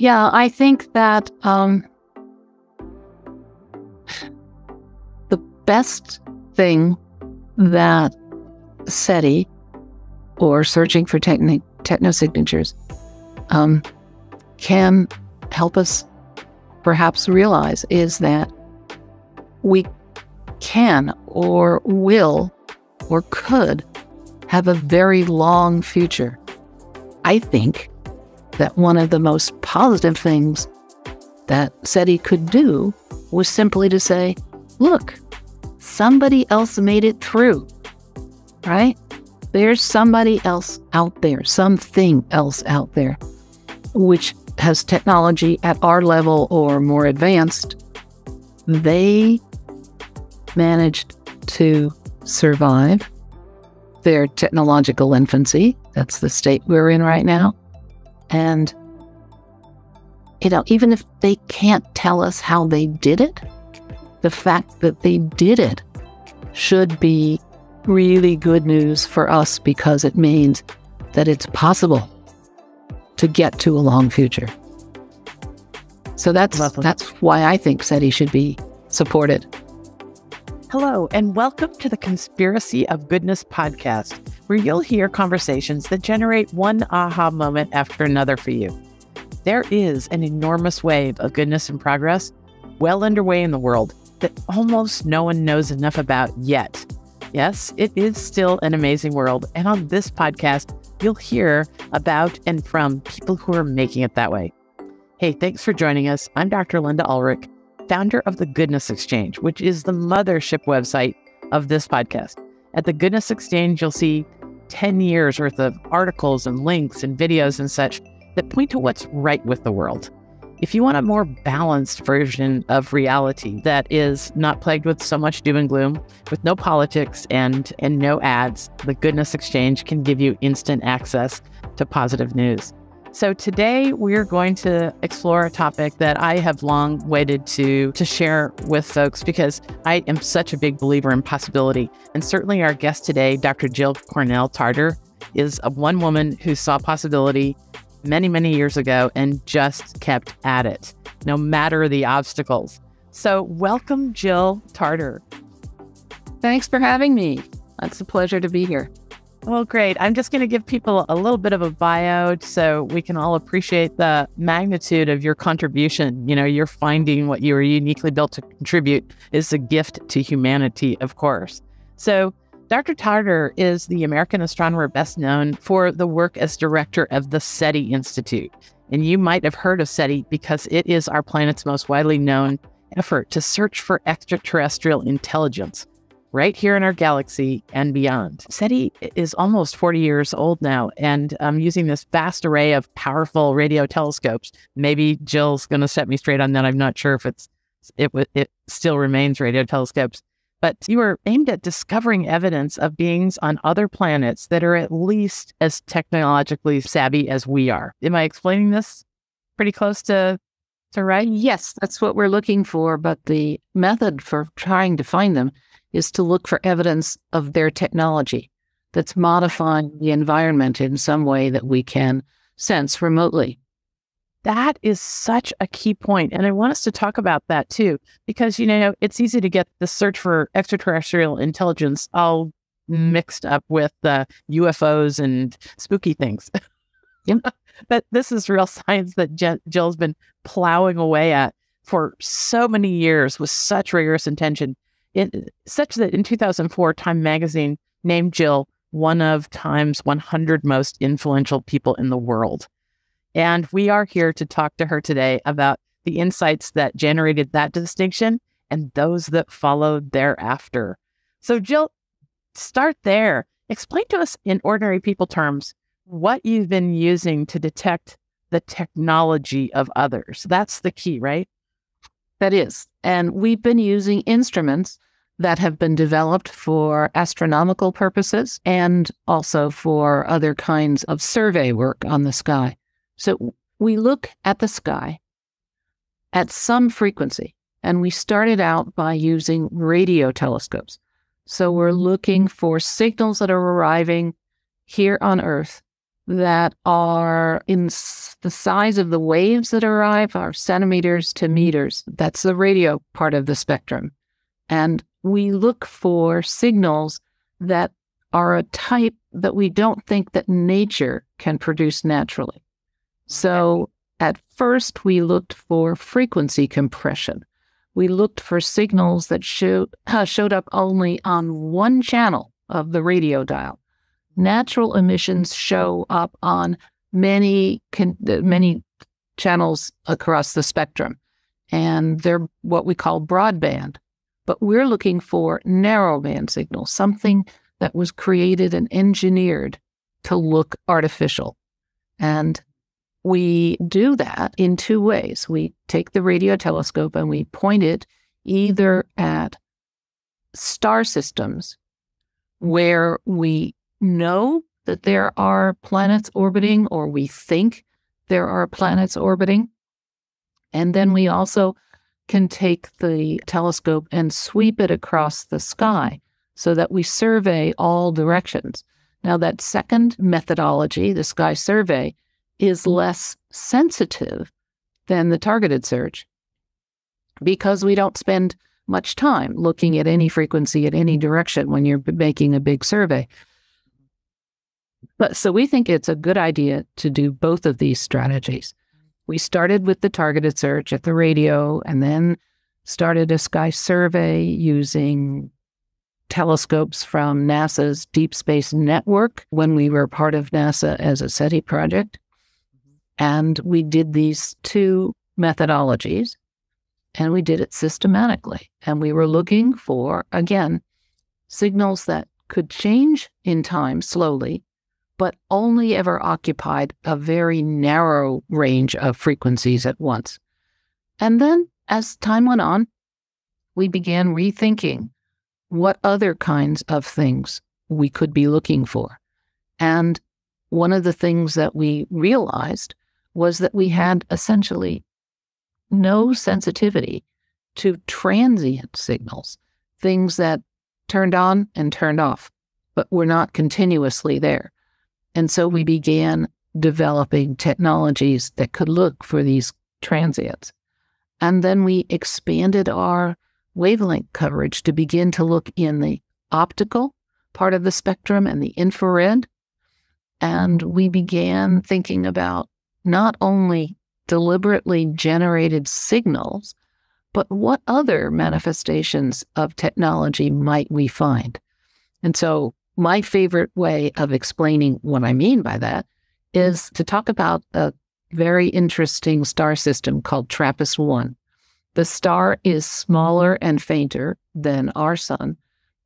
Yeah, I think that the best thing that SETI or searching for technosignatures can help us perhaps realize is that we can or will or could have a very long future. I think that one of the most positive things that SETI could do was simply to say, look, somebody else made it true, right? There's somebody else out there, something else out there, which has technology at our level or more advanced. They managed to survive their technological infancy. That's the state we're in right now. And, even if they can't tell us how they did it, the fact that they did it should be really good news for us because it means that it's possible to get to a long future. So that's why I think SETI should be supported. Hello, and welcome to the Conspiracy of Goodness podcast, where you'll hear conversations that generate one aha moment after another for you. There is an enormous wave of goodness and progress well underway in the world that almost no one knows enough about yet. Yes, it is still an amazing world, and on this podcast, you'll hear about and from people who are making it that way. Hey, thanks for joining us. I'm Dr. Lynda Ulrich, founder of the Goodness Exchange, which is the mothership website of this podcast. At the Goodness Exchange, you'll see 10 years worth of articles and links and videos and such that point to what's right with the world. If you want a more balanced version of reality that is not plagued with so much doom and gloom, with no politics and no ads, the Goodness Exchange can give you instant access to positive news. So today we're going to explore a topic that I have long waited to share with folks because I am such a big believer in possibility. And certainly our guest today, Dr. Jill Cornell Tarter, is one woman who saw possibility many, many years ago and just kept at it, no matter the obstacles. So welcome, Jill Tarter. Thanks for having me. It's a pleasure to be here. Well, great. I'm just going to give people a little bit of a bio so we can all appreciate the magnitude of your contribution. You're finding what you are uniquely built to contribute is a gift to humanity, of course. So Dr. Tarter is the American astronomer best known for the work as director of the SETI Institute. And you might have heard of SETI because it is our planet's most widely known effort to search for extraterrestrial intelligence right here in our galaxy and beyond. SETI is almost 40 years old now, and using this vast array of powerful radio telescopes. Maybe Jill's going to set me straight on that. I'm not sure if it still remains radio telescopes. But you are aimed at discovering evidence of beings on other planets that are at least as technologically savvy as we are. Am I explaining this pretty close to right? Yes, that's what we're looking for. But the method for trying to find them is to look for evidence of their technology that's modifying the environment in some way that we can sense remotely. That is such a key point. And I want us to talk about that too, because, it's easy to get the search for extraterrestrial intelligence all mixed up with UFOs and spooky things. But this is real science that Jill's been plowing away at for so many years with such rigorous intention, such that in 2004, Time magazine named Jill one of Time's 100 most influential people in the world. And we are here to talk to her today about the insights that generated that distinction and those that followed thereafter. So Jill, start there. Explain to us in ordinary people terms what you've been using to detect the technology of others. That's the key, right? That is. And we've been using instruments that have been developed for astronomical purposes and also for other kinds of survey work on the sky. So we look at the sky at some frequency, and we started out by using radio telescopes. So we're looking for signals that are arriving here on Earth that are the size of the waves that arrive are centimeters to meters. That's the radio part of the spectrum. And we look for signals that are a type that we don't think that nature can produce naturally. So at first, we looked for frequency compression. We looked for signals that showed up only on one channel of the radio dial. Natural emissions show up on many channels across the spectrum, and they're what we call broadband. But we're looking for narrowband signals, something that was created and engineered to look artificial. And we do that in two ways. We take the radio telescope and we point it either at star systems where we know that there are planets orbiting, or we think there are planets orbiting. And then we also can take the telescope and sweep it across the sky so that we survey all directions. Now, that second methodology, the sky survey, is less sensitive than the targeted search because we don't spend much time looking at any frequency at any direction when you're making a big survey. But so we think it's a good idea to do both of these strategies. We started with the targeted search at the radio and then started a sky survey using telescopes from NASA's Deep Space Network when we were part of NASA as a SETI project. And we did these two methodologies, and we did it systematically. And we were looking for, again, signals that could change in time slowly, but only ever occupied a very narrow range of frequencies at once. And then, as time went on, we began rethinking what other kinds of things we could be looking for. And one of the things that we realized was that we had essentially no sensitivity to transient signals, things that turned on and turned off, but were not continuously there. And so we began developing technologies that could look for these transients. And then we expanded our wavelength coverage to begin to look in the optical part of the spectrum and the infrared. And we began thinking about not only deliberately generated signals, but what other manifestations of technology might we find? And so my favorite way of explaining what I mean by that is to talk about a very interesting star system called TRAPPIST-1. The star is smaller and fainter than our sun,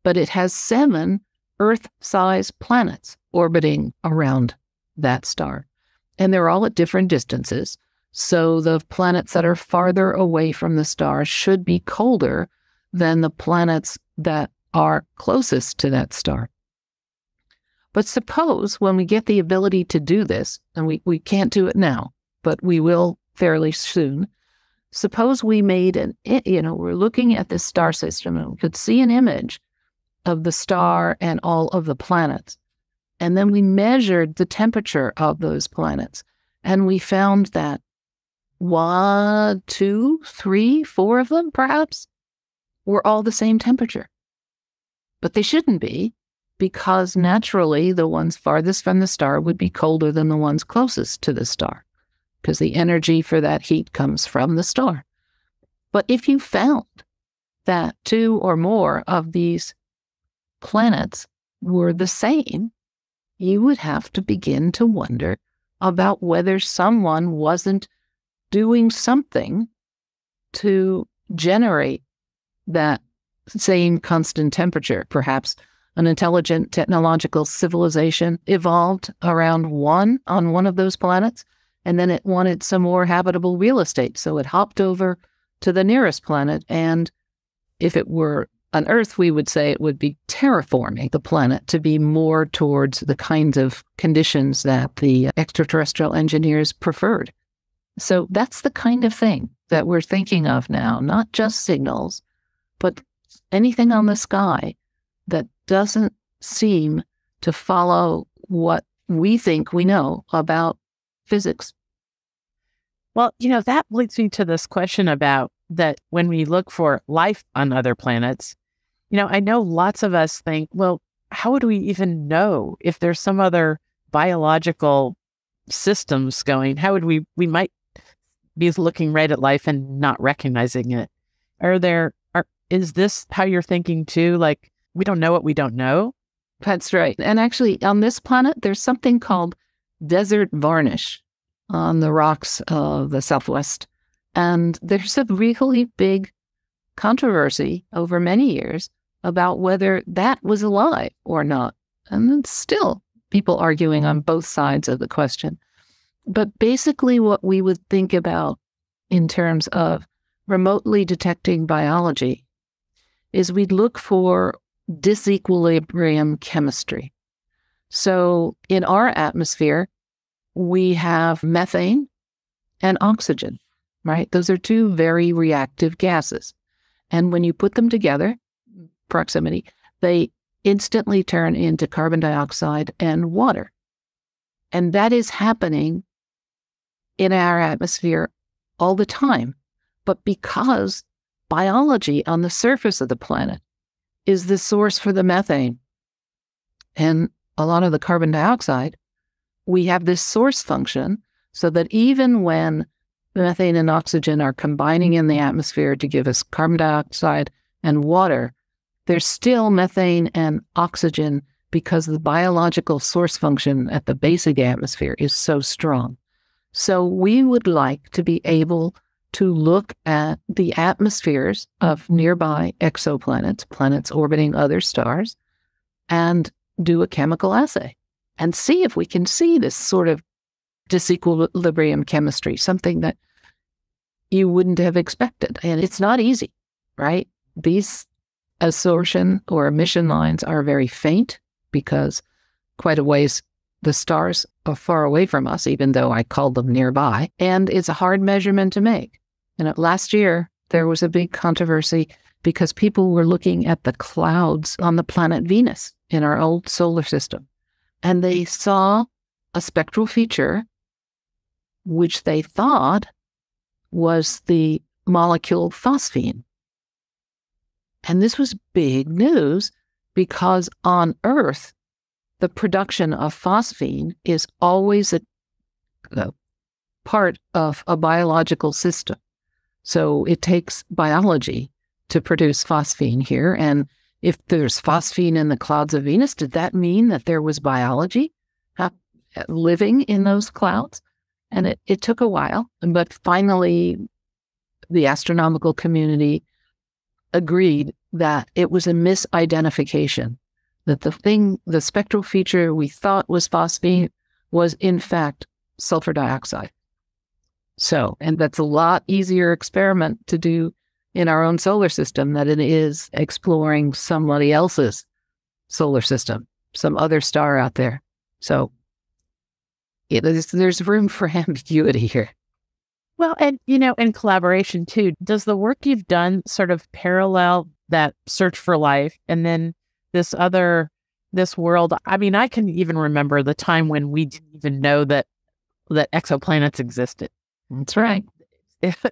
but it has 7 Earth-sized planets orbiting around that star. And they're all at different distances. So the planets that are farther away from the star should be colder than the planets that are closest to that star. But suppose when we get the ability to do this, and we can't do it now, but we will fairly soon, suppose we made we're looking at this star system and we could see an image of the star and all of the planets. And then we measured the temperature of those planets. And we found that 1, 2, 3, 4 of them, perhaps, were all the same temperature. But they shouldn't be, because naturally the ones farthest from the star would be colder than the ones closest to the star, because the energy for that heat comes from the star. But if you found that 2 or more of these planets were the same, you would have to begin to wonder about whether someone wasn't doing something to generate that same constant temperature. Perhaps an intelligent technological civilization evolved on one of those planets, and then it wanted some more habitable real estate, so it hopped over to the nearest planet, and if it were on Earth, we would say it would be terraforming the planet to be more towards the kinds of conditions that the extraterrestrial engineers preferred. So that's the kind of thing that we're thinking of now, not just signals, but anything on the sky that doesn't seem to follow what we think we know about physics. Well, that leads me to this question about that when we look for life on other planets, I know lots of us think, well, how would we even know if there's some other biological systems going? How would we might be looking right at life and not recognizing it? Is this how you're thinking too? Like, we don't know what we don't know? That's right. And actually, on this planet, there's something called desert varnish on the rocks of the Southwest. And there's a really big controversy over many years about whether that was alive or not. And it's still people arguing on both sides of the question. But basically what we would think about in terms of remotely detecting biology is we'd look for disequilibrium chemistry. So in our atmosphere, we have methane and oxygen, right? Those are two very reactive gases. And when you put them together, proximity, they instantly turn into carbon dioxide and water. And that is happening in our atmosphere all the time. But because biology on the surface of the planet is the source for the methane and a lot of the carbon dioxide, we have this source function so that even when methane and oxygen are combining in the atmosphere to give us carbon dioxide and water, there's still methane and oxygen because the biological source function at the base of the atmosphere is so strong. So we would like to be able to look at the atmospheres of nearby exoplanets, planets orbiting other stars, and do a chemical assay and see if we can see this sort of disequilibrium chemistry, something that you wouldn't have expected. And it's not easy, right? These assorption or emission lines are very faint because quite a ways the stars are far away from us, even though I called them nearby. And it's a hard measurement to make. And last year, there was a big controversy because people were looking at the clouds on the planet Venus in our old solar system. And they saw a spectral feature which they thought was the molecule phosphine. And this was big news because on Earth, the production of phosphine is always a part of a biological system. So it takes biology to produce phosphine here. And if there's phosphine in the clouds of Venus, did that mean that there was biology living in those clouds? And it took a while, but finally the astronomical community agreed that it was a misidentification, that the spectral feature we thought was phosphine was in fact sulfur dioxide. So, and that's a lot easier experiment to do in our own solar system than it is exploring somebody else's solar system, some other star out there. So there's room for ambiguity here. Well, and, in collaboration too, does the work you've done sort of parallel that search for life and then this world? I mean, I can even remember the time when we didn't even know that exoplanets existed. That's right.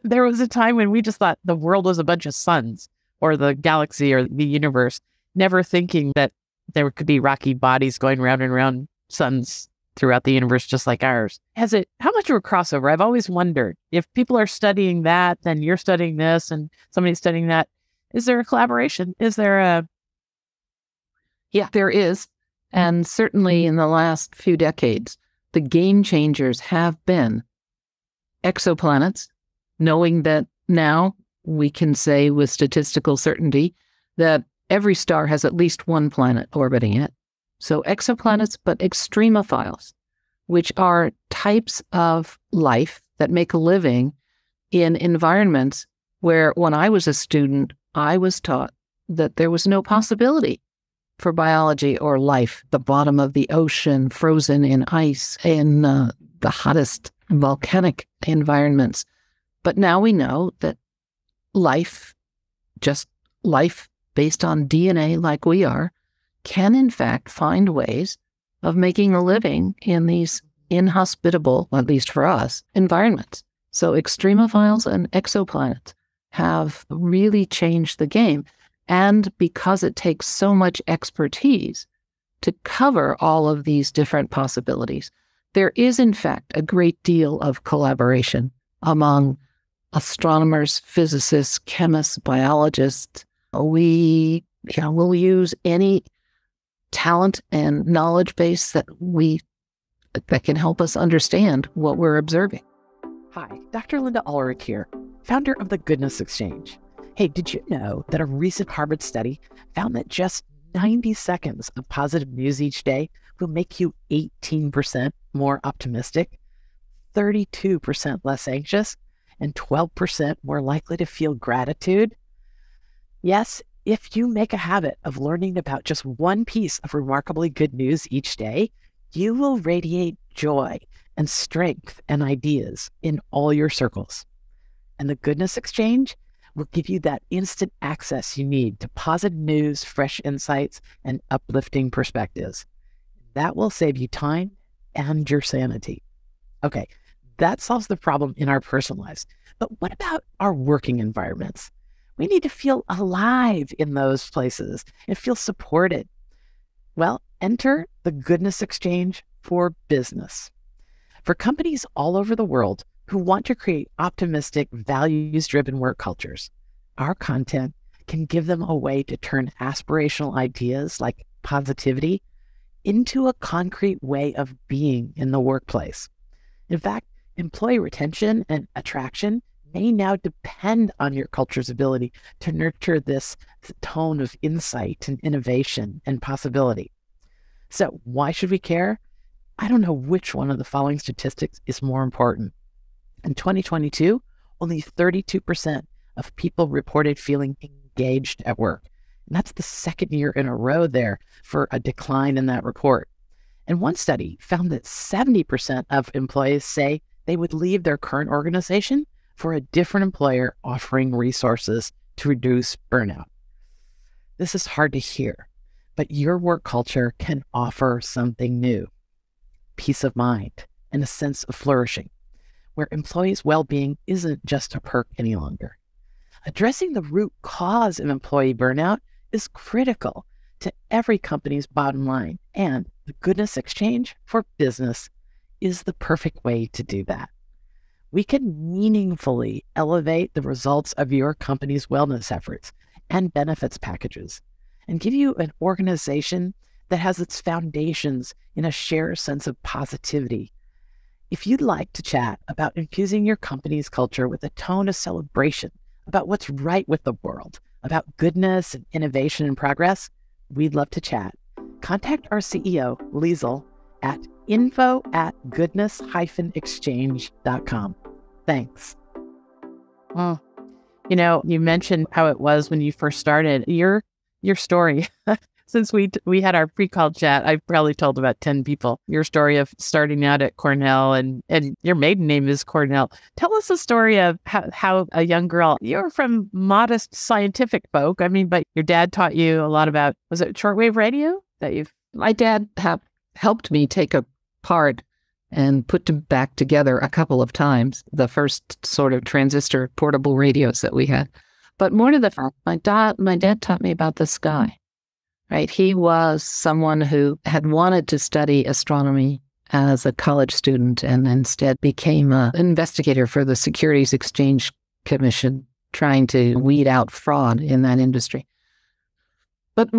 There was a time when we just thought the world was a bunch of suns or the galaxy or the universe, never thinking that there could be rocky bodies going round and round suns throughout the universe just like ours. How much of a crossover? I've always wondered if people are studying that, then you're studying this and somebody's studying that. Is there a collaboration? Is there a... Yeah, there is. And certainly in the last few decades, the game changers have been exoplanets, knowing that now we can say with statistical certainty that every star has at least one planet orbiting it. So exoplanets, but extremophiles, which are types of life that make a living in environments where when I was a student, I was taught that there was no possibility for biology or life, the bottom of the ocean, frozen in ice, in the hottest volcanic environments. But now we know that life, just life based on DNA like we are, can in fact find ways of making a living in these inhospitable, at least for us, environments. So extremophiles and exoplanets have really changed the game. And because it takes so much expertise to cover all of these different possibilities, there is, in fact, a great deal of collaboration among astronomers, physicists, chemists, biologists. We'll use any talent and knowledge base that can help us understand what we're observing. Hi, Dr. Lynda Ulrich here, founder of the Goodness Exchange. Hey, did you know that a recent Harvard study found that just 90 seconds of positive news each day will make you 18% more optimistic, 32% less anxious, and 12% more likely to feel gratitude? Yes, if you make a habit of learning about just one piece of remarkably good news each day, you will radiate joy and strength and ideas in all your circles. And the Goodness Exchange will give you that instant access you need to positive news, fresh insights, and uplifting perspectives. That will save you time and your sanity. Okay, that solves the problem in our personal lives. But what about our working environments? We need to feel alive in those places and feel supported. Well, enter the Goodness Exchange for business. For companies all over the world who want to create optimistic, values-driven work cultures, our content can give them a way to turn aspirational ideas like positivity into a concrete way of being in the workplace. In fact, employee retention and attraction may now depend on your culture's ability to nurture this tone of insight and innovation and possibility. So why should we care? I don't know which one of the following statistics is more important. In 2022, only 32% of people reported feeling engaged at work. And that's the second year in a row there for a decline in that report. And one study found that 70% of employees say they would leave their current organization for a different employer offering resources to reduce burnout. This is hard to hear, but your work culture can offer something new. Peace of mind and a sense of flourishing, where employees' well-being isn't just a perk any longer. Addressing the root cause of employee burnout is critical to every company's bottom line, and the Goodness Exchange for business is the perfect way to do that. We can meaningfully elevate the results of your company's wellness efforts and benefits packages and give you an organization that has its foundations in a shared sense of positivity. If you'd like to chat about infusing your company's culture with a tone of celebration about what's right with the world, about goodness and innovation and progress, we'd love to chat. Contact our CEO, Liesl, at info@goodness-exchange.com. Thanks. Well, you mentioned how it was when you first started. Your story, since we had our pre-call chat, I've probably told about 10 people your story of starting out at Cornell, and your maiden name is Cornell. Tell us the story of how a young girl, you're from modest scientific folk. But your dad taught you a lot about, was it shortwave radio that you've? My dad helped me take apart and put back together a couple of times the first sort of transistor portable radios that we had. But more to the fact, my dad taught me about the sky, right? He was someone who had wanted to study astronomy as a college student and instead became an investigator for the Securities Exchange Commission, trying to weed out fraud in that industry. But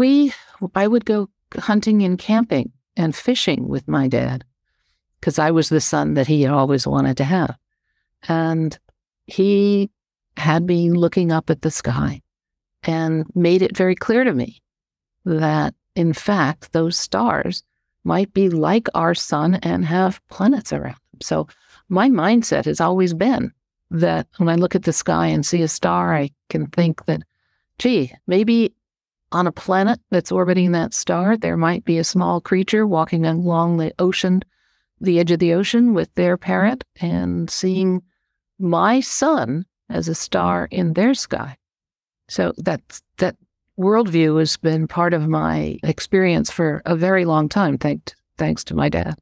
I would go hunting and camping and fishing with my dad, because I was the son that he had always wanted to have. And he had me looking up at the sky and made it very clear to me that, in fact, those stars might be like our sun and have planets around them. So my mindset has always been that when I look at the sky and see a star, I can think that, gee, maybe on a planet that's orbiting that star, there might be a small creature walking along the edge of the ocean with their parent and seeing my sun as a star in their sky. So that worldview has been part of my experience for a very long time, thanks to my dad.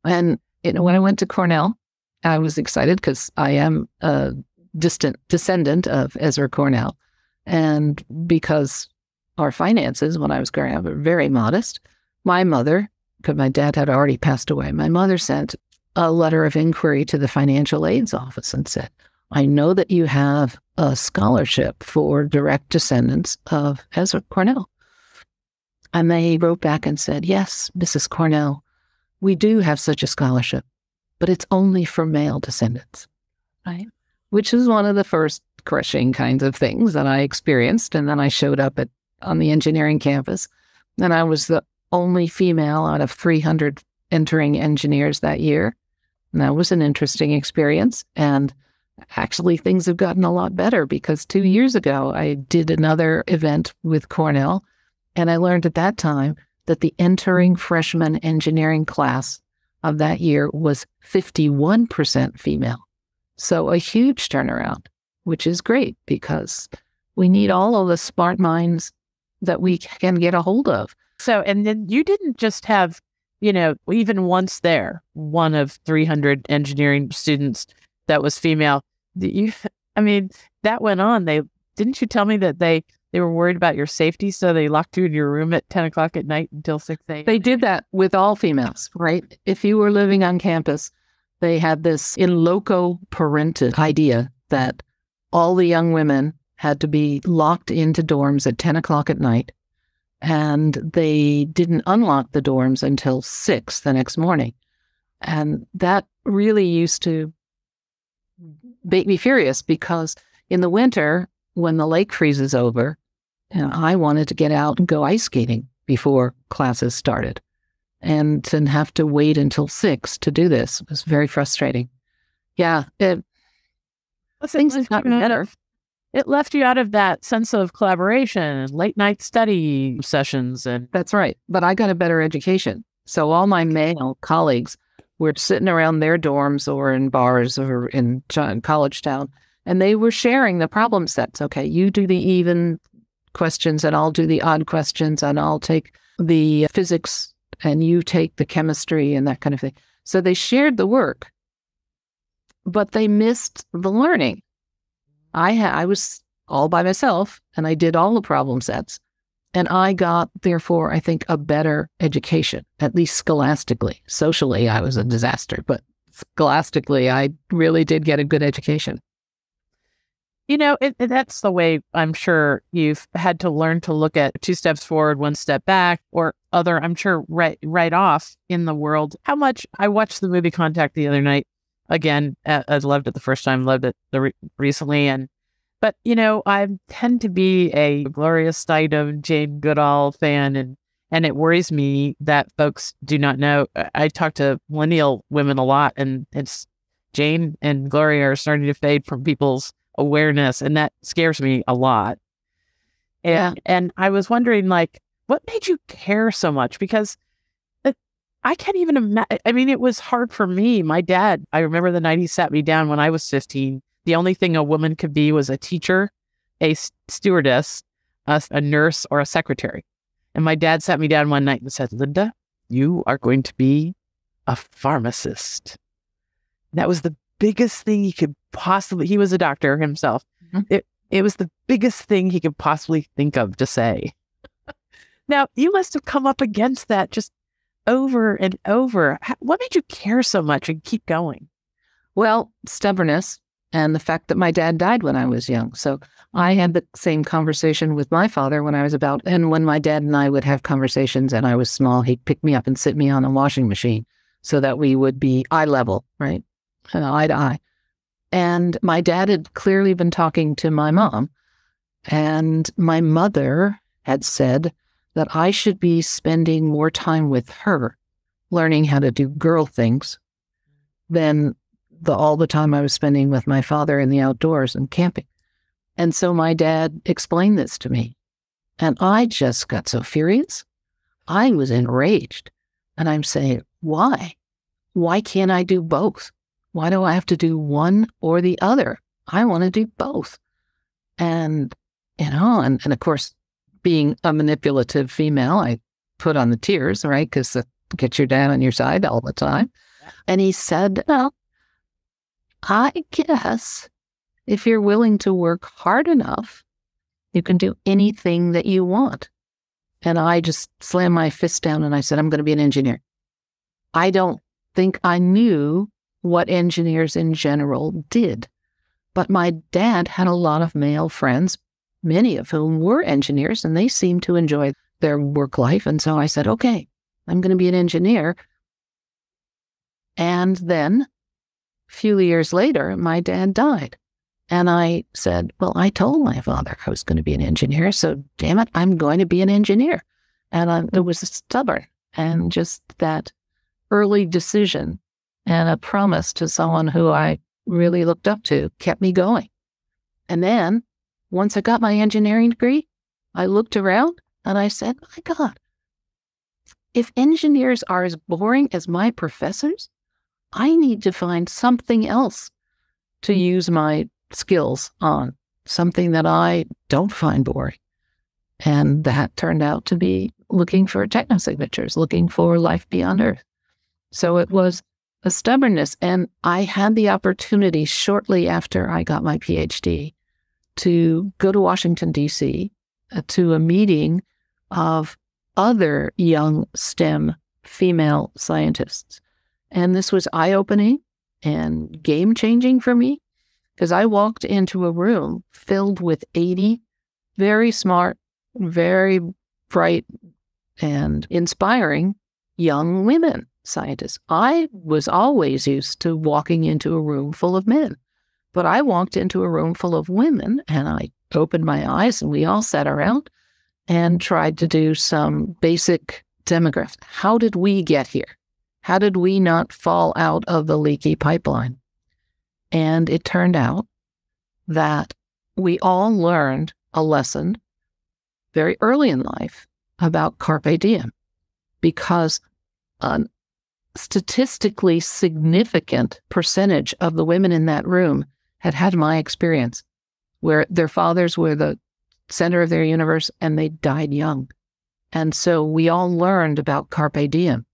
And, when I went to Cornell, I was excited because I am a distant descendant of Ezra Cornell. And because our finances when I was growing up were very modest, my mother, because my dad had already passed away, my mother sent a letter of inquiry to the financial aids office and said, I know that you have a scholarship for direct descendants of Ezra Cornell. And they wrote back and said, yes, Mrs. Cornell, we do have such a scholarship, but it's only for male descendants, right? Which is one of the first crushing kinds of things that I experienced. And then I showed up on the engineering campus, and I was the only female out of 300 entering engineers that year. And that was an interesting experience. And actually, things have gotten a lot better because 2 years ago, I did another event with Cornell, and I learned at that time that the entering freshman engineering class of that year was 51% female. So a huge turnaround, which is great because we need all of the smart minds that we can get a hold of. So, and then you didn't just have, even once there, one of 300 engineering students that was female. That went on. Didn't you tell me that they were worried about your safety, so they locked you in your room at 10 o'clock at night until 6 a.m.? They did that with all females, right? If you were living on campus, they had this in loco parentis idea that all the young women had to be locked into dorms at 10 o'clock at night, and they didn't unlock the dorms until 6 the next morning. And that really used to make me furious because in the winter, when the lake freezes over, I wanted to get out and go ice skating before classes started. And to have to wait until 6 to do this was very frustrating. Yeah, things have gotten better. It left you out of that sense of collaboration, late night study sessions. That's right. But I got a better education. So all my male colleagues were sitting around their dorms or in bars or in college town, and they were sharing the problem sets. Okay, you do the even questions and I'll do the odd questions, and I'll take the physics and you take the chemistry and that kind of thing. So they shared the work, but they missed the learning. I was all by myself and I did all the problem sets, and I got, therefore, I think, a better education, at least scholastically. Socially, I was a disaster, but scholastically, I really did get a good education. That's the way I'm sure you've had to learn to look at 2 steps forward, 1 step back, or other, I'm sure, right off in the world. How much I watched the movie Contact the other night. Again, I loved it the first time, loved it recently. But I tend to be a Gloria Steinem, Jane Goodall fan, and it worries me that folks do not know. I talk to millennial women a lot, and it's Jane and Gloria are starting to fade from people's awareness, and that scares me a lot. And I was wondering, what made you care so much? Because I can't even imagine. It was hard for me. My dad, I remember the night he sat me down when I was 15. The only thing a woman could be was a teacher, a stewardess, a nurse, or a secretary. And my dad sat me down one night and said, Lynda, you are going to be a pharmacist. That was the biggest thing he could possibly, he was a doctor himself. Mm-hmm. It was the biggest thing he could possibly think of to say. Now, you must have come up against that just over and over. What made you care so much and keep going? Well, stubbornness and the fact that my dad died when I was young. So I had the same conversation with my father when I was and when my dad and I would have conversations and I was small, he'd pick me up and sit me on a washing machine so that we would be eye level, right? Eye to eye. And my dad had clearly been talking to my mom, and my mother had said that I should be spending more time with her, learning how to do girl things, than all the time I was spending with my father in the outdoors and camping. And so my dad explained this to me, and I just got so furious. I was enraged, and I'm saying, why? Why can't I do both? Why do I have to do one or the other? I want to do both. And, and of course, being a manipulative female, I put on the tears, right? Because get your dad on your side all the time. And he said, well, I guess if you're willing to work hard enough, you can do anything that you want. And I just slammed my fist down and I said, I'm going to be an engineer. I don't think I knew what engineers in general did. But my dad had a lot of male friends, many of whom were engineers, and they seemed to enjoy their work life. And so I said, okay, I'm going to be an engineer. And then a few years later, my dad died. And I said, well, I told my father I was going to be an engineer, so damn it, I'm going to be an engineer. And it was stubborn, and just that early decision and a promise to someone who I really looked up to kept me going. And then once I got my engineering degree, I looked around and I said, my God, if engineers are as boring as my professors, I need to find something else to use my skills on, something that I don't find boring. And that turned out to be looking for technosignatures, looking for life beyond Earth. So it was a stubbornness. And I had the opportunity shortly after I got my PhD to go to Washington, D.C., to a meeting of other young STEM female scientists. And this was eye-opening and game-changing for me, because I walked into a room filled with 80 very smart, very bright, and inspiring young women scientists. I was always used to walking into a room full of men, but I walked into a room full of women, and I opened my eyes, and we all sat around and tried to do some basic demographics. How did we get here? How did we not fall out of the leaky pipeline? And it turned out that we all learned a lesson very early in life about carpe diem, because a statistically significant percentage of the women in that room had had my experience, where their fathers were the center of their universe and they died young. And so we all learned about carpe diem.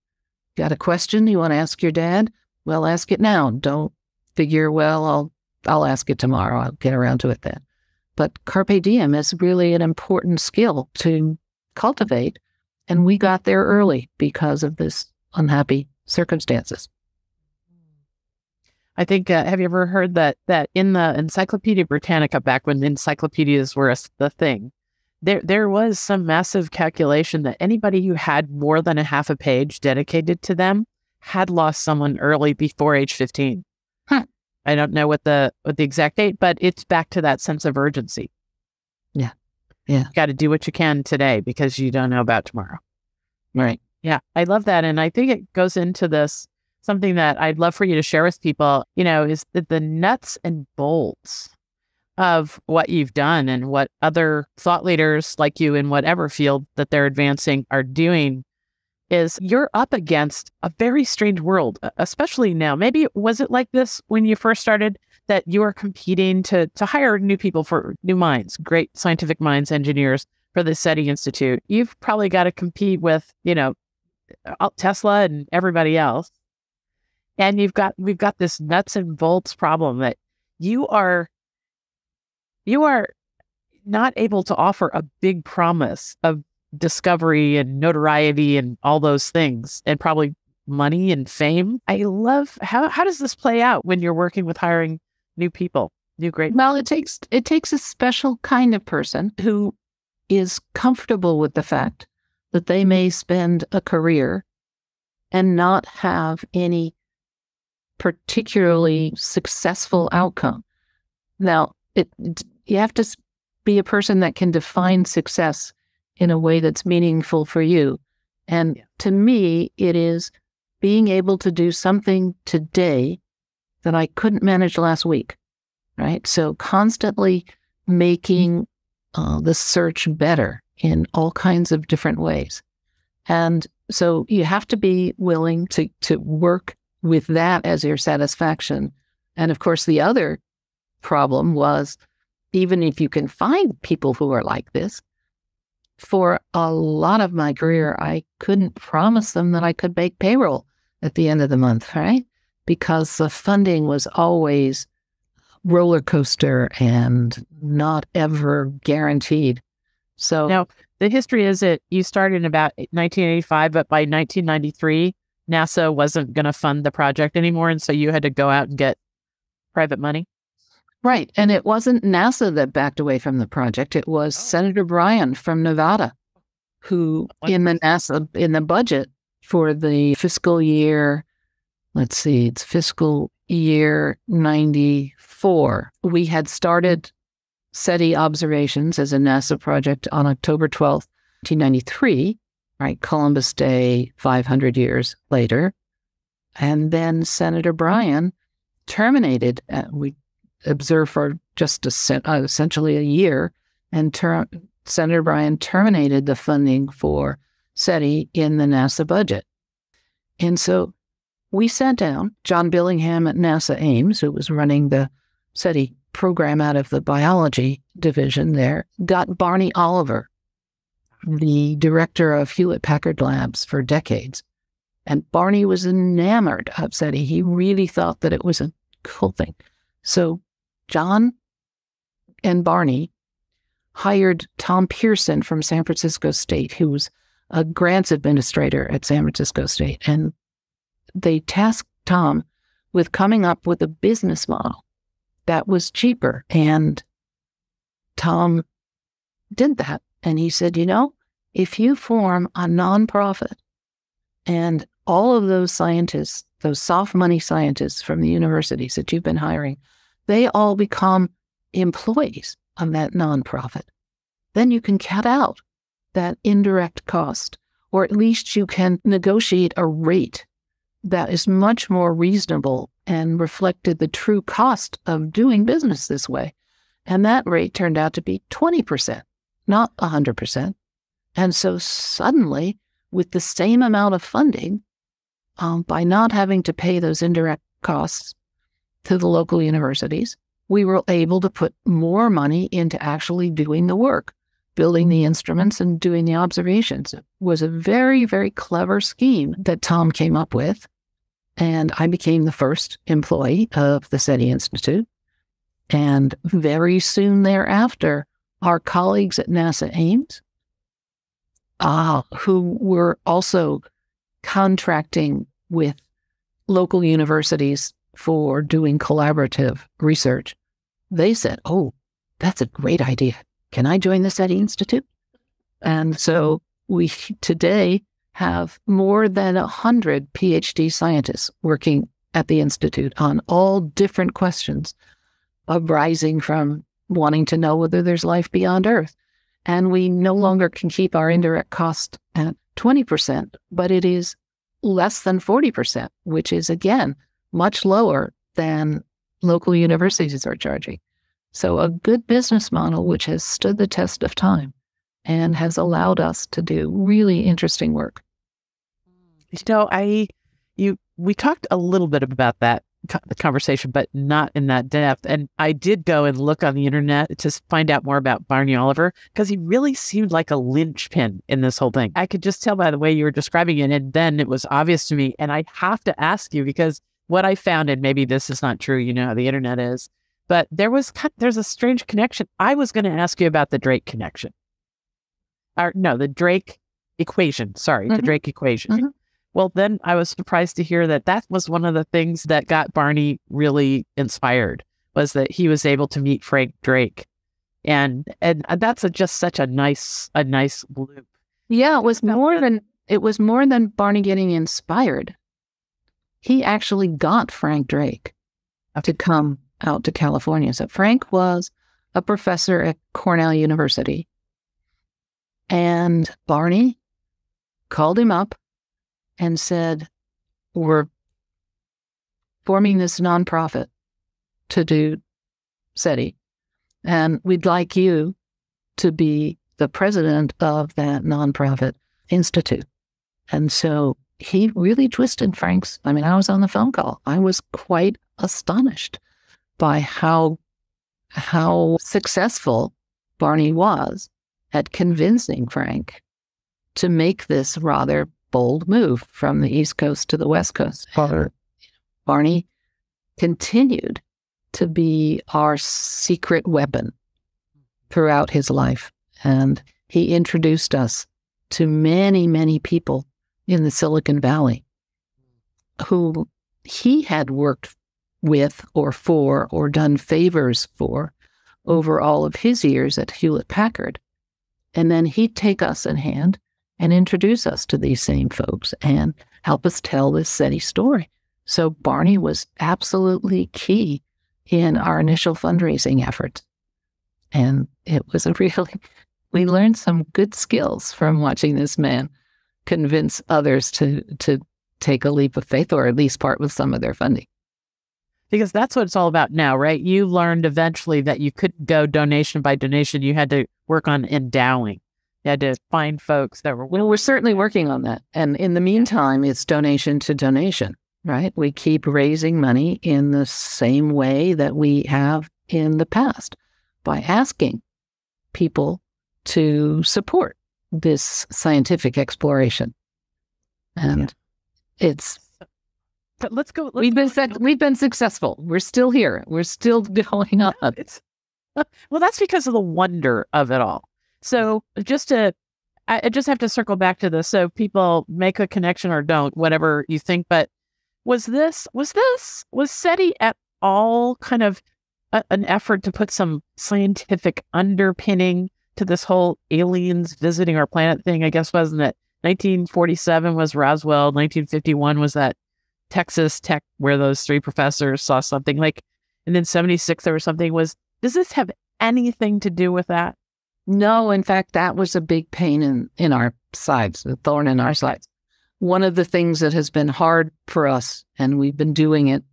Got a question you want to ask your dad? Well, ask it now. Don't figure, well, I'll ask it tomorrow. I'll get around to it then. But carpe diem is really an important skill to cultivate. And we got there early because of this unhappy circumstances. I think, have you ever heard that in the Encyclopedia Britannica, back when encyclopedias were the thing, there was some massive calculation that anybody who had more than a half a page dedicated to them had lost someone early before age 15. Huh. I don't know what the exact date, but it's back to that sense of urgency. Yeah. Yeah. You got to do what you can today because you don't know about tomorrow. Right. Yeah. I love that. And I think it goes into this, something that I'd love for you to share with people, is the nuts and bolts of what you've done and what other thought leaders like you in whatever field that they're advancing are doing. Is you're up against a very strange world, especially now. Maybe was it like this when you first started, that you are competing to hire new people for new minds, great scientific minds, engineers for the SETI Institute. You've probably got to compete with, Tesla and everybody else. And we've got this nuts and bolts problem that you are not able to offer a big promise of discovery and notoriety and all those things, and probably money and fame. I love how does this play out when you're working with hiring new people, new great? Well, it takes a special kind of person who is comfortable with the fact that they may spend a career and not have any particularly successful outcome. Now, you have to be a person that can define success in a way that's meaningful for you. And to me, it is being able to do something today that I couldn't manage last week, right? So constantly making the search better in all kinds of different ways. And so you have to be willing to work with that as your satisfaction. And of course, the other problem was, even if you can find people who are like this, for a lot of my career, I couldn't promise them that I could make payroll at the end of the month, right? Because the funding was always roller coaster and not ever guaranteed. So now the history is that you started in about 1985, but by 1993, NASA wasn't going to fund the project anymore. And so you had to go out and get private money. right. And it wasn't NASA that backed away from the project. It was Senator Bryan from Nevada, who in the budget for the fiscal year, let's see, it's fiscal year 94. We had started SETI observations as a NASA project on October 12th, 1993, right? Columbus Day, 500 years later. And then Senator Bryan terminated, we observed for just essentially a year, and Senator Bryan terminated the funding for SETI in the NASA budget. And so we sat down, John Billingham at NASA Ames, who was running the SETI program out of the biology division there, got Barney Oliver, the director of Hewlett-Packard Labs for decades. And Barney was enamored of SETI. He really thought that it was a cool thing. So John and Barney hired Tom Pearson from San Francisco State, who was a grants administrator at San Francisco State. And they tasked Tom with coming up with a business model that was cheaper. And Tom did that. And he said, if you form a nonprofit and all of those scientists, those soft money scientists from the universities that you've been hiring, they all become employees of that nonprofit, then you can cut out that indirect cost, or at least you can negotiate a rate that is much more reasonable and reflected the true cost of doing business this way. And that rate turned out to be 20%, not 100%. And so suddenly, with the same amount of funding, by not having to pay those indirect costs to the local universities, we were able to put more money into actually doing the work, building the instruments and doing the observations. It was a very, very clever scheme that Tom came up with. And I became the first employee of the SETI Institute. And very soon thereafter, our colleagues at NASA Ames, who were also contracting with local universities for doing collaborative research, they said, "Oh, that's a great idea. Can I join the SETI Institute?" And so we today have more than 100 PhD scientists working at the Institute on all different questions arising from wanting to know whether there's life beyond Earth. And we no longer can keep our indirect cost at 20%, but it is less than 40%, which is, again, much lower than local universities are charging. So a good business model which has stood the test of time and has allowed us to do really interesting work. We talked a little bit about that conversation, but not in that depth. And I did go and look on the internet to find out more about Barney Oliver, because he really seemed like a linchpin in this whole thing. I could just tell by the way you were describing it, and then it was obvious to me. And I have to ask you, because what I found, and maybe this is not true, you know how the internet is, but there's a strange connection. I was going to ask you about the Drake connection. The Drake equation. Sorry, the Drake equation. Mm-hmm. Well, then I was surprised to hear that was one of the things that got Barney really inspired, was that he was able to meet Frank Drake. And that's just such a nice loop. Yeah, it was more than Barney getting inspired. He actually got Frank Drake to come out to California. So Frank was a professor at Cornell University. And Barney called him up and said, "We're forming this nonprofit to do SETI, and we'd like you to be the president of that nonprofit institute." And so he really twisted Frank's. I was on the phone call. I was quite astonished by how successful Barney was at convincing Frank to make this rather bold move from the East Coast to the West Coast. Barney continued to be our secret weapon throughout his life. And he introduced us to many, many people in the Silicon Valley who he had worked with or for or done favors for over all of his years at Hewlett-Packard. And then he'd take us in hand and introduce us to these same folks and help us tell this SETI story. So Barney was absolutely key in our initial fundraising efforts. And it was we learned some good skills from watching this man convince others to take a leap of faith, or at least part with some of their funding. Because that's what it's all about now, right? You learned eventually that you couldn't go donation by donation. You had to work on endowing. You had to find folks that were... Well, we're certainly working on that. And in the meantime, it's donation to donation, right? We keep raising money in the same way that we have in the past by asking people to support this scientific exploration. And it's... But let's go. We've been successful. We're still here. We're still going on. Well, that's because of the wonder of it all. So I just have to circle back to this. So people make a connection or don't, whatever you think. But was SETI at all kind of an effort to put some scientific underpinning to this whole aliens visiting our planet thing? I guess, wasn't it? 1947 was Roswell. 1951 was that Texas Tech, where those three professors saw something like, and then 76 there was something. Does this have anything to do with that? No, in fact, that was a big pain in our sides, a thorn in our sides. One of the things that has been hard for us, and we've been doing it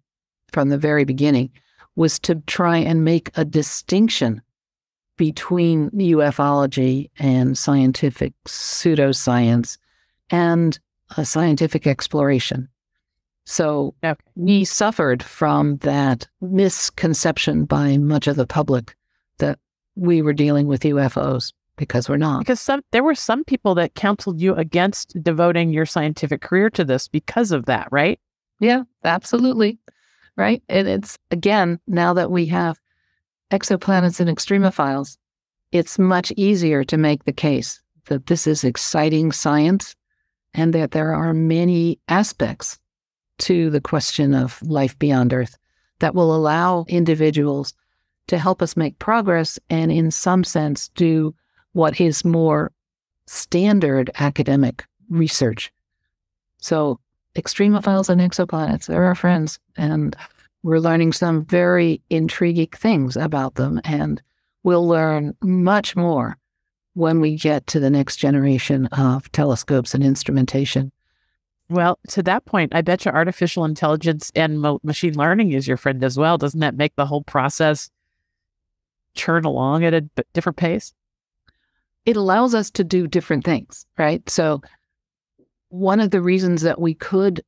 from the very beginning, was to try and make a distinction between ufology and scientific pseudoscience and a scientific exploration. So we suffered from that misconception by much of the public that we were dealing with UFOs, because we're not. Because there were some people that counseled you against devoting your scientific career to this because of that, right? Yeah, absolutely. Right. And it's, again, now that we have exoplanets and extremophiles, it's much easier to make the case that this is exciting science and that there are many aspects to the question of life beyond Earth that will allow individuals to help us make progress and, in some sense, do what is more standard academic research. So extremophiles and exoplanets, they're our friends, and we're learning some very intriguing things about them, and we'll learn much more when we get to the next generation of telescopes and instrumentation. Well, to that point, I bet you artificial intelligence and machine learning is your friend as well. Doesn't that make the whole process churn along at a different pace? It allows us to do different things, right? So one of the reasons that we could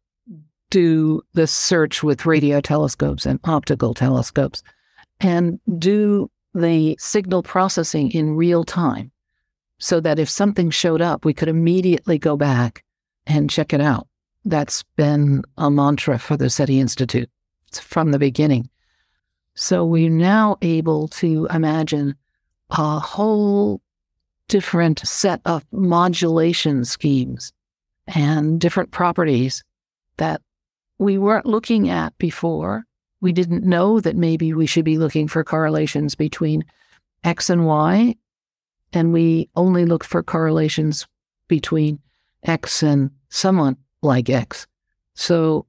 do the search with radio telescopes and optical telescopes and do the signal processing in real time, so that if something showed up, we could immediately go back and check it out. That's been a mantra for the SETI Institute from the beginning. So we're now able to imagine a whole different set of modulation schemes and different properties that we weren't looking at before. We didn't know that maybe we should be looking for correlations between X and Y, and we only look for correlations between X and someone like X. So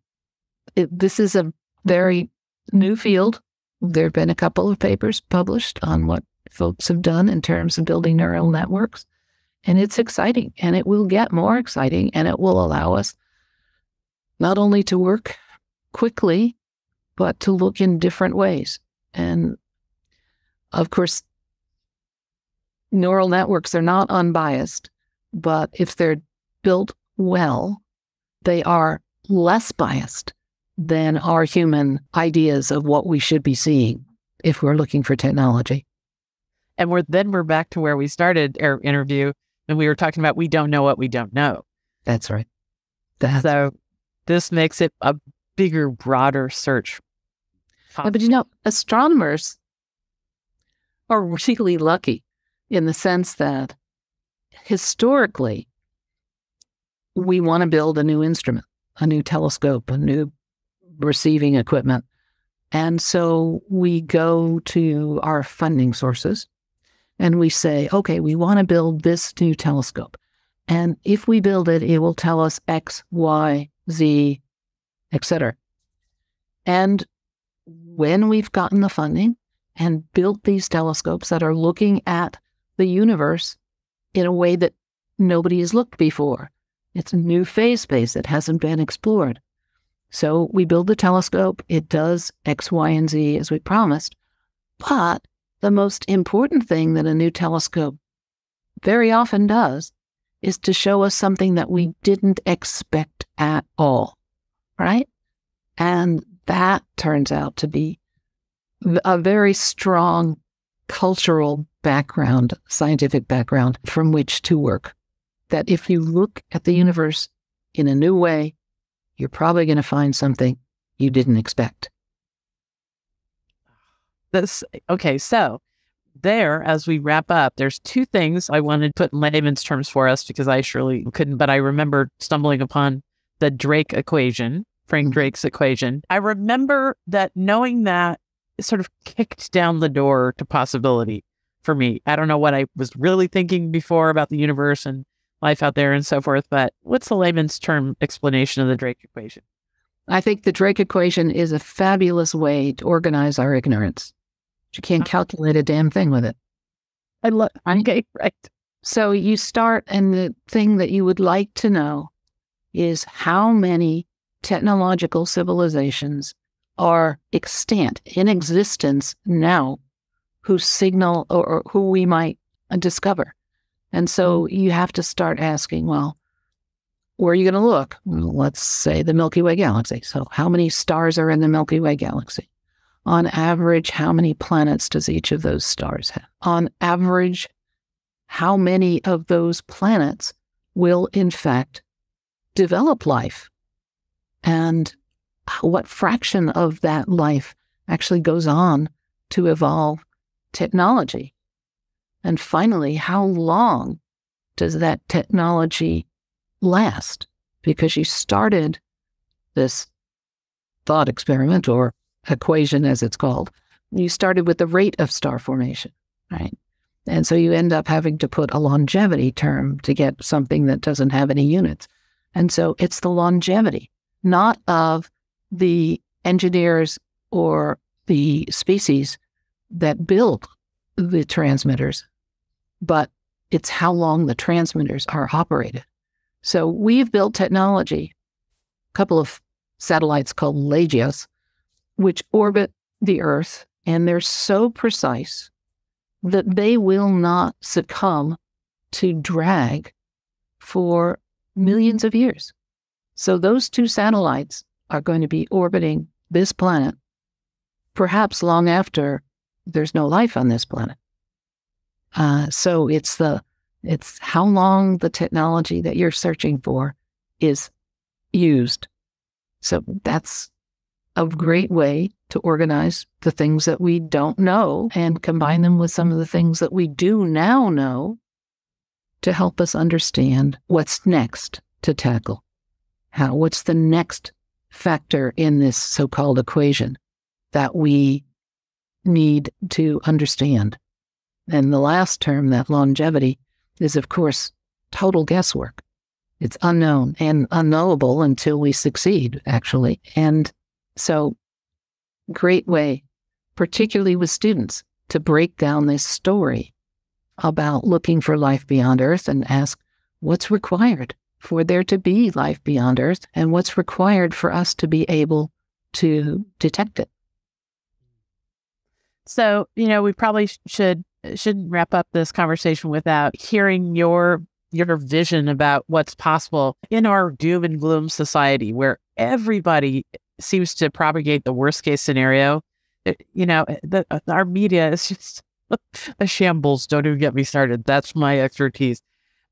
this is a very new field. There have been a couple of papers published on what folks have done in terms of building neural networks, and it's exciting, and it will get more exciting, and it will allow us not only to work quickly, but to look in different ways. And of course, neural networks are not unbiased, but if they're built well, they are less biased than our human ideas of what we should be seeing if we're looking for technology. And we're back to where we started our interview, and we were talking about we don't know what we don't know. That's right. So this makes it a bigger, broader search. But astronomers are really lucky in the sense that historically, we want to build a new instrument, a new telescope, a new receiving equipment. And so we go to our funding sources and we say, okay, we want to build this new telescope. And if we build it, it will tell us X, Y, Z, etc. And when we've gotten the funding and built these telescopes that are looking at the universe in a way that nobody has looked before, it's a new phase space that hasn't been explored. So we build the telescope, it does X, Y, and Z as we promised, but the most important thing that a new telescope very often does is to show us something that we didn't expect at all, right? And that turns out to be a very strong cultural background, scientific background from which to work. That if you look at the universe in a new way, you're probably going to find something you didn't expect. Okay, so there, as we wrap up, there's two things I wanted to put in layman's terms for us because I surely couldn't, but I remember stumbling upon the Drake equation, Frank Drake's equation. I remember that knowing that it sort of kicked down the door to possibility for me. I don't know what I was really thinking before about the universe and life out there and so forth, but what's the layman's term explanation of the Drake equation? I think the Drake equation is a fabulous way to organize our ignorance. You can't calculate a damn thing with it. Okay, right. So you start, and the thing that you would like to know is how many technological civilizations are extant, in existence now, whose signal or who we might discover. And so you have to start asking, well, where are you going to look? Well, let's say the Milky Way galaxy. So how many stars are in the Milky Way galaxy? On average, how many planets does each of those stars have? On average, how many of those planets will, in fact, develop life? And what fraction of that life actually goes on to evolve technology? And finally, how long does that technology last? Because you started this thought experiment, or equation as it's called. You started with the rate of star formation, right? And so you end up having to put a longevity term to get something that doesn't have any units. And so it's the longevity, not of the engineers or the species that build the transmitters, but it's how long the transmitters are operated. So we've built technology, a couple of satellites called LEGIOS, which orbit the Earth, and they're so precise that they will not succumb to drag for millions of years. So those two satellites are going to be orbiting this planet, perhaps long after there's no life on this planet. So it's how long the technology that you're searching for is used. So that's a great way to organize the things that we don't know and combine them with some of the things that we do now know to help us understand what's next to tackle. What's the next factor in this so-called equation that we need to understand? And the last term, that longevity, is of course total guesswork. It's unknown and unknowable until we succeed, actually. And so, great way, particularly with students, to break down this story about looking for life beyond Earth and ask what's required for there to be life beyond Earth and what's required for us to be able to detect it. So, we probably shouldn't wrap up this conversation without hearing your vision about what's possible in our doom and gloom society where everybody seems to propagate the worst case scenario. Our media is just a shambles. Don't even get me started. That's my expertise.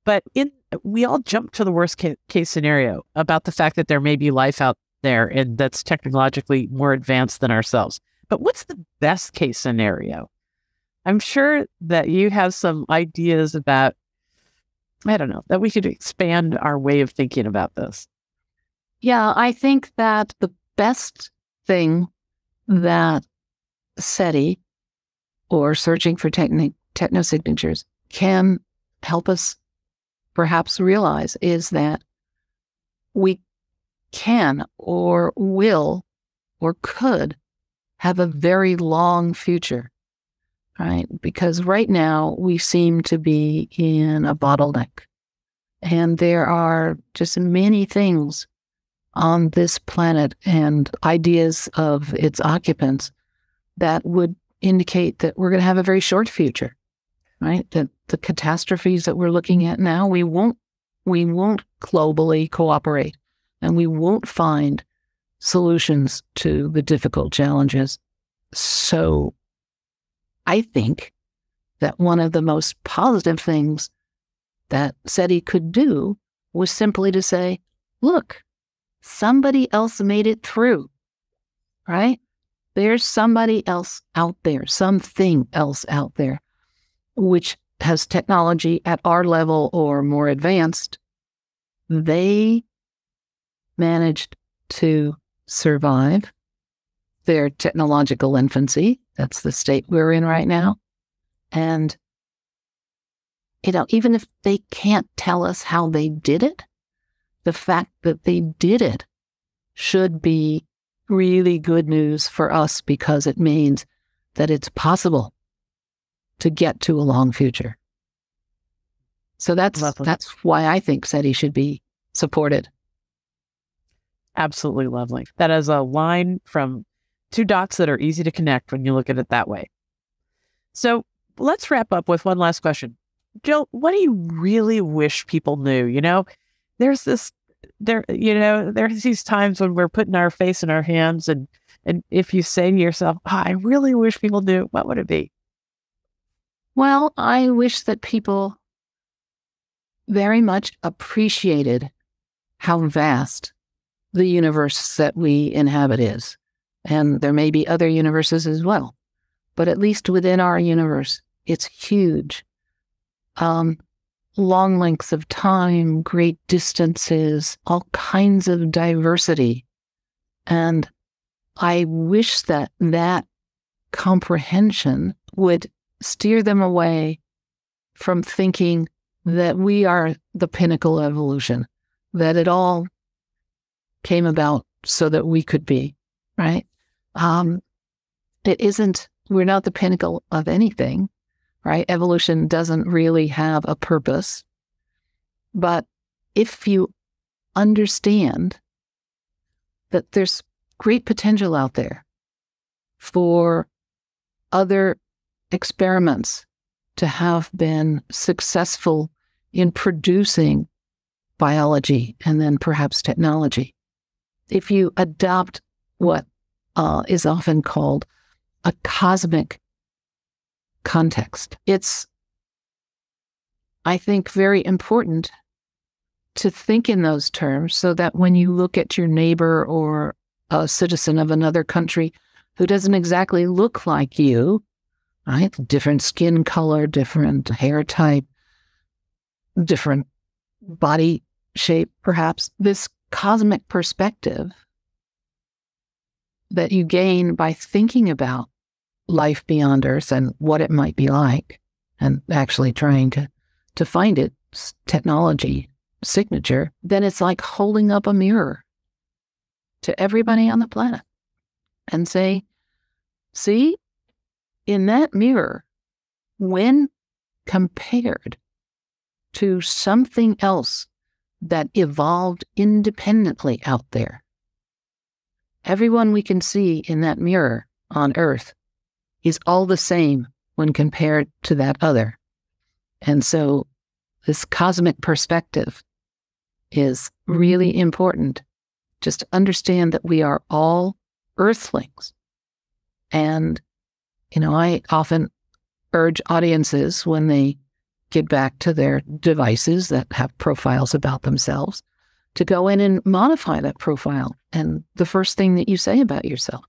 But we all jump to the worst case scenario about the fact that there may be life out there and that's technologically more advanced than ourselves. But what's the best case scenario? I'm sure that you have some ideas about, I don't know, that we could expand our way of thinking about this. Yeah, I think that the best thing that SETI or searching for technosignatures can help us perhaps realize is that we can or will or could have a very long future, right? Because right now we seem to be in a bottleneck, and there are just many things on this planet and ideas of its occupants that would indicate that we're going to have a very short future, right? That the catastrophes that we're looking at now, we won't globally cooperate, and we won't find solutions to the difficult challenges. So I think that one of the most positive things that SETI could do was simply to say, look, somebody else made it through, right? There's somebody else out there, something else out there, which has technology at our level or more advanced. They managed to survive their technological infancy. That's the state we're in right now. And, even if they can't tell us how they did it, the fact that they did it should be really good news for us, because it means that it's possible to get to a long future. So that's why I think SETI should be supported. Absolutely lovely. That is a line from two dots that are easy to connect when you look at it that way. So let's wrap up with one last question. Jill, what do you really wish people knew? There's these times when we're putting our face in our hands, and if you say to yourself, I really wish people knew, what would it be? Well, I wish that people very much appreciated how vast the universe that we inhabit is. And there may be other universes as well, but at least within our universe, it's huge. Long lengths of time, great distances, all kinds of diversity. And I wish that comprehension would steer them away from thinking that we are the pinnacle of evolution, that it all came about so that we could be, right? It isn't, we're not the pinnacle of anything, right? Evolution doesn't really have a purpose. But if you understand that there's great potential out there for other experiments to have been successful in producing biology and then perhaps technology, if you adopt what is often called a cosmic context, it's, I think, very important to think in those terms, so that when you look at your neighbor or a citizen of another country who doesn't exactly look like you, right? Different skin color, different hair type, different body shape, perhaps, this cosmic perspective that you gain by thinking about life beyond Earth and what it might be like, and actually trying to find its technology signature, then it's like holding up a mirror to everybody on the planet and say, see, in that mirror, when compared to something else that evolved independently out there, everyone we can see in that mirror on Earth is all the same when compared to that other. And so this cosmic perspective is really important, just to understand that we are all Earthlings. And, I often urge audiences when they get back to their devices that have profiles about themselves to go in and modify that profile. And the first thing that you say about yourself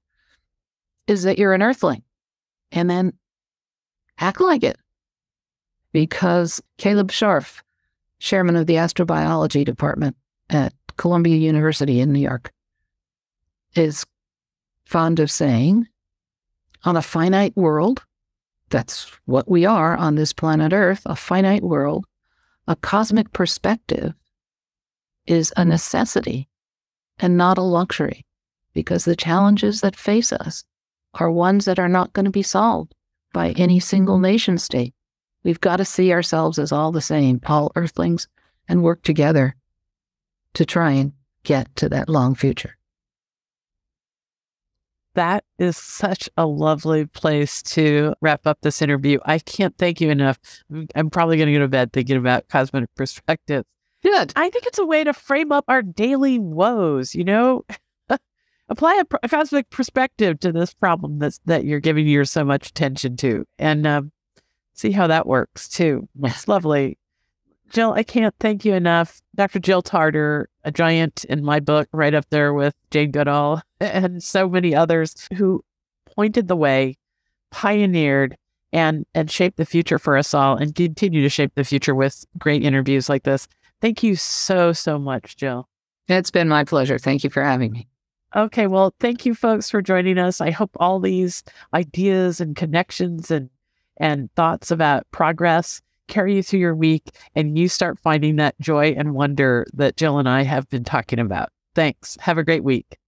is that you're an earthling, and then act like it. Because Caleb Scharf, chairman of the astrobiology department at Columbia University in New York, is fond of saying, on a finite world, that's what we are on this planet Earth, a finite world, a cosmic perspective is a necessity and not a luxury, because the challenges that face us are ones that are not going to be solved by any single nation state. We've got to see ourselves as all the same, all earthlings, and work together to try and get to that long future. That is such a lovely place to wrap up this interview. I can't thank you enough. I'm probably going to go to bed thinking about cosmic perspectives. Good. I think it's a way to frame up our daily woes, apply a cosmic perspective to this problem that you're giving your so much attention to, and see how that works too. It's lovely. Jill, I can't thank you enough. Dr. Jill Tarter, a giant in my book, right up there with Jane Goodall and so many others who pointed the way, pioneered, and shaped the future for us all, and continue to shape the future with great interviews like this. Thank you so, so much, Jill. It's been my pleasure. Thank you for having me. Okay, well, thank you folks for joining us. I hope all these ideas and connections and thoughts about progress carry you through your week, and you start finding that joy and wonder that Jill and I have been talking about. Thanks. Have a great week.